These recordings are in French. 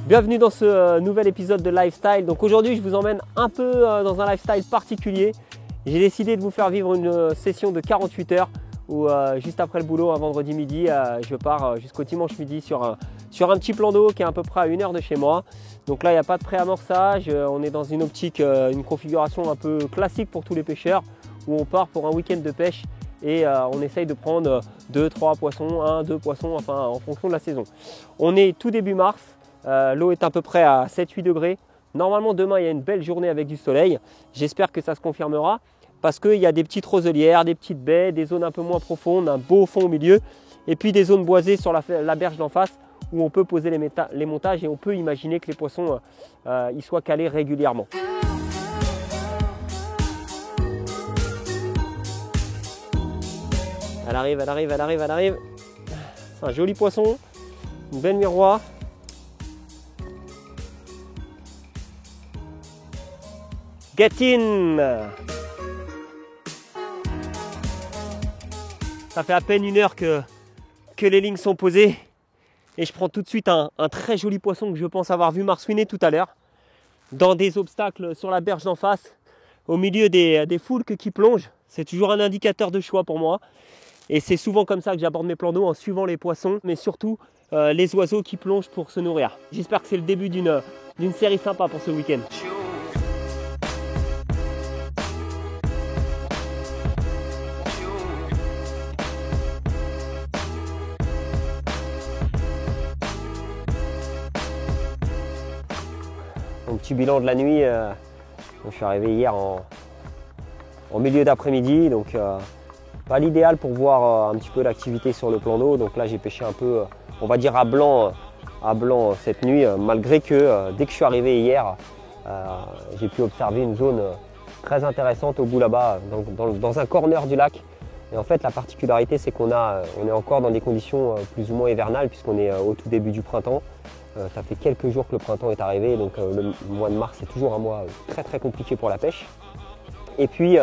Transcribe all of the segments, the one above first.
Bienvenue dans ce nouvel épisode de Lifestyle. Donc aujourd'hui je vous emmène un peu dans un lifestyle particulier. J'ai décidé de vous faire vivre une session de 48 heures où juste après le boulot, un vendredi midi, je pars jusqu'au dimanche midi sur un petit plan d'eau qui est à peu près à 1 heure de chez moi. Donc là il n'y a pas de préamorçage, on est dans une optique, une configuration un peu classique pour tous les pêcheurs où on part pour un week-end de pêche et on essaye de prendre 2-3 poissons, 1-2 poissons, enfin en fonction de la saison. On est tout début mars. L'eau est à peu près à 7-8 degrés. Normalement demain il y a une belle journée avec du soleil. J'espère que ça se confirmera parce qu'il y a des petites roselières, des petites baies, des zones un peu moins profondes, un beau fond au milieu et puis des zones boisées sur la berge d'en face où on peut poser les montages et on peut imaginer que les poissons y soient calés régulièrement. Elle arrive, elle arrive, elle arrive, elle arrive. C'est un joli poisson, une belle miroir. Get in! Ça fait à peine 1 heure que les lignes sont posées et je prends tout de suite un très joli poisson que je pense avoir vu marsouiner tout à l'heure dans des obstacles sur la berge d'en face au milieu des foulques qui plongent. C'est toujours un indicateur de choix pour moi et c'est souvent comme ça que j'aborde mes plans d'eau, en suivant les poissons mais surtout les oiseaux qui plongent pour se nourrir. J'espère que c'est le début d'une série sympa pour ce week-end. Un petit bilan de la nuit, je suis arrivé hier en milieu d'après-midi, donc pas l'idéal pour voir un petit peu l'activité sur le plan d'eau. Donc là j'ai pêché un peu, on va dire à blanc cette nuit, malgré que dès que je suis arrivé hier, j'ai pu observer une zone très intéressante au bout là-bas, dans un corner du lac. Et en fait la particularité c'est qu'on est encore dans des conditions plus ou moins hivernales puisqu'on est au tout début du printemps. Ça fait quelques jours que le printemps est arrivé, donc le mois de mars est toujours un mois très compliqué pour la pêche. Et puis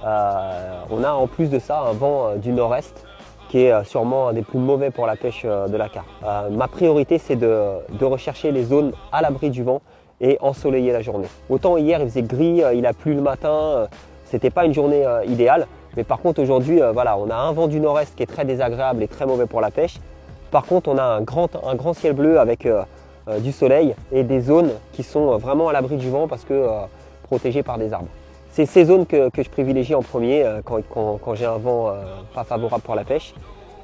on a en plus de ça un vent du nord-est qui est sûrement un des plus mauvais pour la pêche de la carpe. Ma priorité c'est de rechercher les zones à l'abri du vent et ensoleiller la journée. Autant hier il faisait gris, il a plu le matin, c'était pas une journée idéale, mais par contre aujourd'hui voilà, on a un vent du nord-est qui est très désagréable et très mauvais pour la pêche. Par contre, on a un grand ciel bleu avec du soleil et des zones qui sont vraiment à l'abri du vent parce que protégées par des arbres. C'est ces zones que je privilégie en premier quand j'ai un vent pas favorable pour la pêche.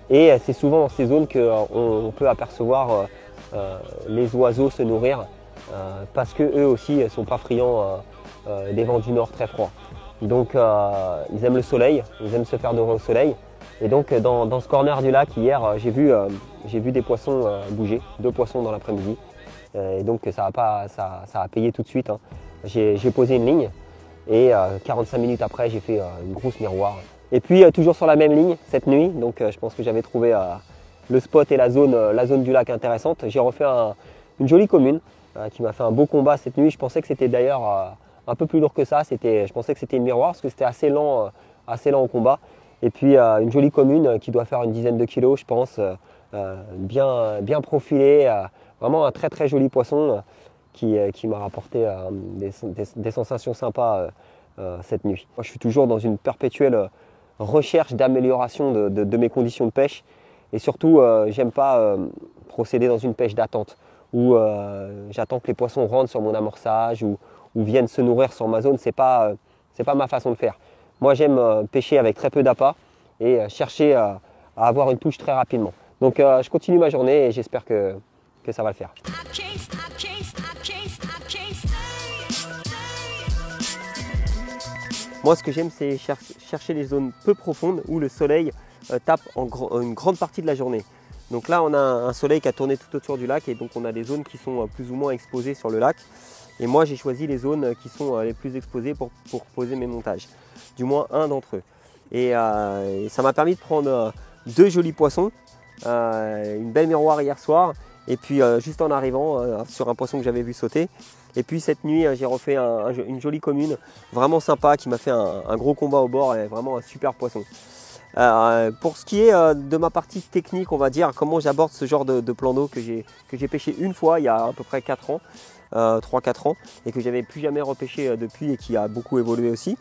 Et c'est souvent dans ces zones qu'on peut apercevoir les oiseaux se nourrir parce qu'eux aussi ne sont pas friands des vents du nord très froids. Donc ils aiment le soleil, ils aiment se faire dorer au soleil. Et donc dans ce corner du lac hier, j'ai vu des poissons bouger, 2 poissons dans l'après-midi. Et donc ça a payé tout de suite, hein. J'ai posé une ligne et 45 minutes après j'ai fait une grosse miroir. Et puis toujours sur la même ligne cette nuit, donc je pense que j'avais trouvé le spot et la zone du lac intéressante. J'ai refait une jolie commune qui m'a fait un beau combat cette nuit. Je pensais que c'était d'ailleurs un peu plus lourd que ça. Je pensais que c'était une miroir parce que c'était assez lent au combat. Et puis une jolie commune qui doit faire une dizaine de kilos, je pense, bien profilée, vraiment un très joli poisson qui m'a rapporté des sensations sympas cette nuit. Moi, je suis toujours dans une perpétuelle recherche d'amélioration de mes conditions de pêche et surtout, j'aime pas procéder dans une pêche d'attente où j'attends que les poissons rentrent sur mon amorçage ou viennent se nourrir sur ma zone. C'est pas ma façon de faire. Moi j'aime pêcher avec très peu d'appât et chercher à avoir une touche très rapidement. Donc je continue ma journée et j'espère que ça va le faire. Moi ce que j'aime c'est chercher les zones peu profondes où le soleil tape une grande partie de la journée. Donc là on a un soleil qui a tourné tout autour du lac et donc on a des zones qui sont plus ou moins exposées sur le lac. Et moi j'ai choisi les zones qui sont les plus exposées pour poser mes montages. Du moins un d'entre eux. Et ça m'a permis de prendre 2 jolis poissons, une belle miroir hier soir, et puis juste en arrivant sur un poisson que j'avais vu sauter. Et puis cette nuit j'ai refait une jolie commune, vraiment sympa, qui m'a fait un gros combat au bord, et vraiment un super poisson. Pour ce qui est de ma partie technique, on va dire, comment j'aborde ce genre de plan d'eau que j'ai pêché une fois il y a à peu près 4 ans, 3-4 ans, et que j'avais plus jamais repêché depuis et qui a beaucoup évolué aussi.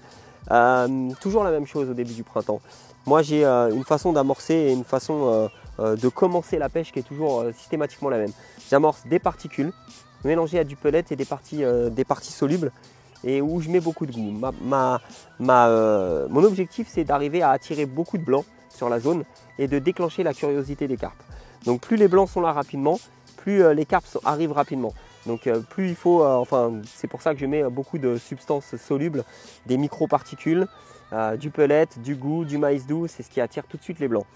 Toujours la même chose au début du printemps. Moi j'ai une façon d'amorcer et une façon de commencer la pêche qui est toujours systématiquement la même. J'amorce des particules mélangées à du pellet et des parties solubles et où je mets beaucoup de goût. Mon objectif c'est d'arriver à attirer beaucoup de blancs sur la zone et de déclencher la curiosité des carpes. Donc plus les blancs sont là rapidement, plus les carpes arrivent rapidement. Donc plus il faut, c'est pour ça que je mets beaucoup de substances solubles, des micro-particules, du pellet, du goût, du maïs doux, c'est ce qui attire tout de suite les blancs.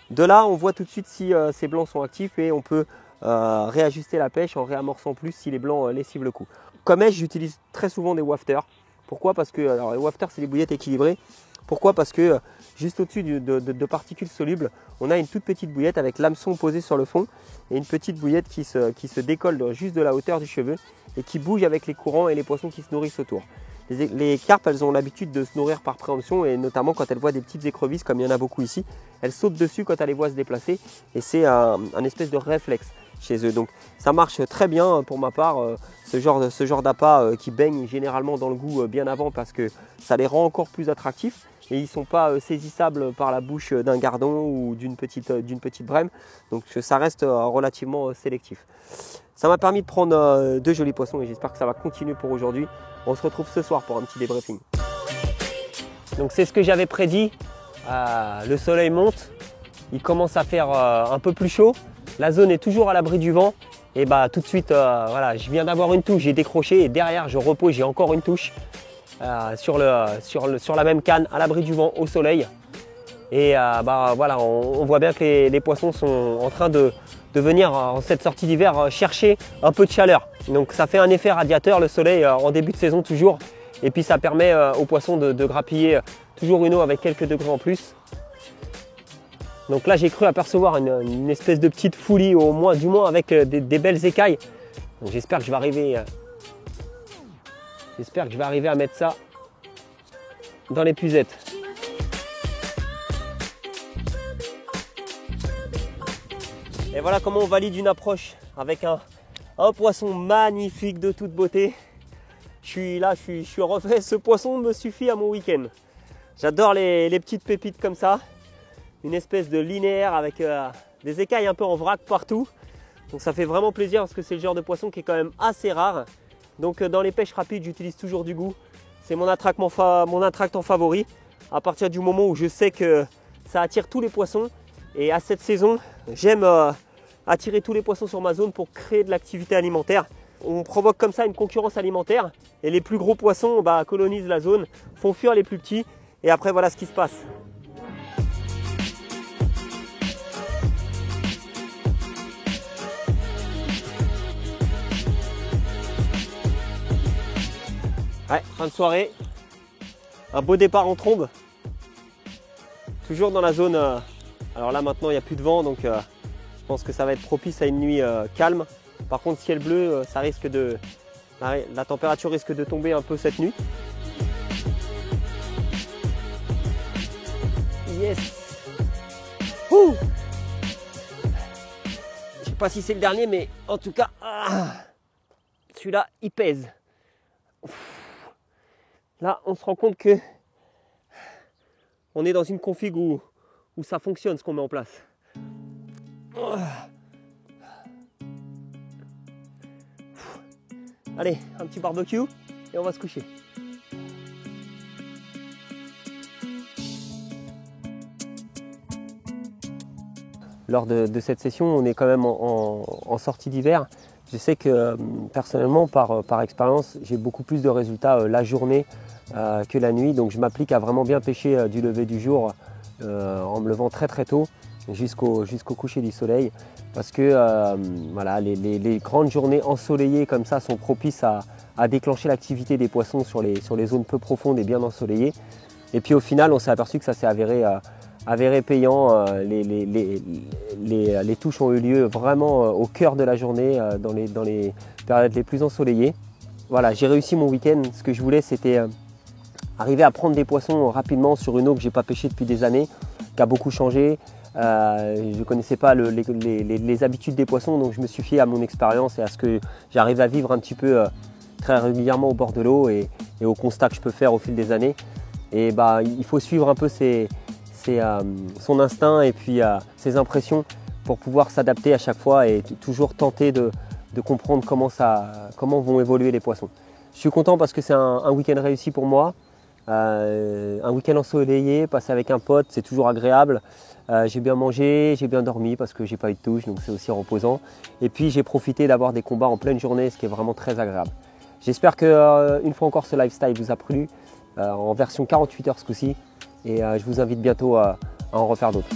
De là, on voit tout de suite si ces blancs sont actifs et on peut réajuster la pêche en réamorçant plus si les blancs lessivent le coup. Comme mèche, j'utilise très souvent des wafters. Pourquoi? Parce que les wafters, c'est des bouillettes équilibrées. Pourquoi? Parce que juste au-dessus de particules solubles, on a une toute petite bouillette avec l'hameçon posé sur le fond et une petite bouillette qui se décolle juste de la hauteur du cheveu et qui bouge avec les courants et les poissons qui se nourrissent autour. Les carpes, elles ont l'habitude de se nourrir par préemption et notamment quand elles voient des petites écrevisses comme il y en a beaucoup ici, elles sautent dessus quand elles les voient se déplacer et c'est un espèce de réflexe chez eux. Donc ça marche très bien pour ma part, ce genre d'appât qui baigne généralement dans le goût bien avant parce que ça les rend encore plus attractifs et ils ne sont pas saisissables par la bouche d'un gardon ou d'une petite brème. Donc ça reste relativement sélectif. Ça m'a permis de prendre 2 jolis poissons et j'espère que ça va continuer pour aujourd'hui. On se retrouve ce soir pour un petit débriefing. Donc c'est ce que j'avais prédit. Le soleil monte, il commence à faire un peu plus chaud. La zone est toujours à l'abri du vent. Et bah tout de suite, voilà, je viens d'avoir une touche, j'ai décroché et derrière je repose, j'ai encore une touche sur la même canne, à l'abri du vent, au soleil. Et voilà, on voit bien que les poissons sont en train de venir en cette sortie d'hiver chercher un peu de chaleur. Donc ça fait un effet radiateur le soleil en début de saison toujours. Et puis ça permet aux poissons de grappiller toujours une eau avec quelques degrés en plus. Donc là j'ai cru apercevoir une espèce de petite foulie du moins avec des belles écailles. Donc j'espère que je vais arriver à mettre ça dans les puzettes. Et voilà comment on valide une approche avec un poisson magnifique de toute beauté. Je suis refait, ce poisson me suffit à mon week-end. J'adore les petites pépites comme ça. Une espèce de linéaire avec des écailles un peu en vrac partout. Donc ça fait vraiment plaisir parce que c'est le genre de poisson qui est quand même assez rare. Donc dans les pêches rapides, j'utilise toujours du goût. C'est mon attractant favori. À partir du moment où je sais que ça attire tous les poissons. Et à cette saison, j'aime attirer tous les poissons sur ma zone pour créer de l'activité alimentaire. On provoque comme ça une concurrence alimentaire et les plus gros poissons colonisent la zone, font fuir les plus petits et après voilà ce qui se passe. Ouais, fin de soirée, un beau départ en trombe, toujours dans la zone. Alors là maintenant il n'y a plus de vent donc je pense que ça va être propice à une nuit calme. Par contre ciel bleu, la température risque de tomber un peu cette nuit. Yes. Ouh. Je sais pas si c'est le dernier mais en tout cas celui-là il pèse. Là on se rend compte que on est dans une config où ça fonctionne ce qu'on met en place. Allez, un petit barbecue et on va se coucher. Lors de cette session, on est quand même en sortie d'hiver. Je sais que personnellement, par expérience, j'ai beaucoup plus de résultats la journée que la nuit. Donc je m'applique à vraiment bien pêcher du lever du jour en me levant très très tôt jusqu'au coucher du soleil. Parce que voilà, les grandes journées ensoleillées comme ça sont propices à déclencher l'activité des poissons sur les zones peu profondes et bien ensoleillées. Et puis au final, on s'est aperçu que ça s'est avéré payant. Les touches ont eu lieu vraiment au cœur de la journée, dans les périodes les plus ensoleillées. Voilà, j'ai réussi mon week-end. Ce que je voulais, c'était arriver à prendre des poissons rapidement sur une eau que je n'ai pas pêchée depuis des années, qui a beaucoup changé. Je ne connaissais pas les habitudes des poissons, donc je me suis fié à mon expérience et à ce que j'arrive à vivre un petit peu très régulièrement au bord de l'eau et au constat que je peux faire au fil des années. Et il faut suivre un peu son instinct et puis ses impressions pour pouvoir s'adapter à chaque fois et toujours tenter de comprendre comment vont évoluer les poissons. Je suis content parce que c'est un week-end réussi pour moi, un week-end ensoleillé, passé avec un pote, c'est toujours agréable. J'ai bien mangé, j'ai bien dormi parce que j'ai pas eu de touche, donc c'est aussi reposant. Et puis j'ai profité d'avoir des combats en pleine journée, ce qui est vraiment très agréable. J'espère qu'une fois encore ce lifestyle vous a plu, en version 48 heures ce coup-ci. Et je vous invite bientôt à en refaire d'autres.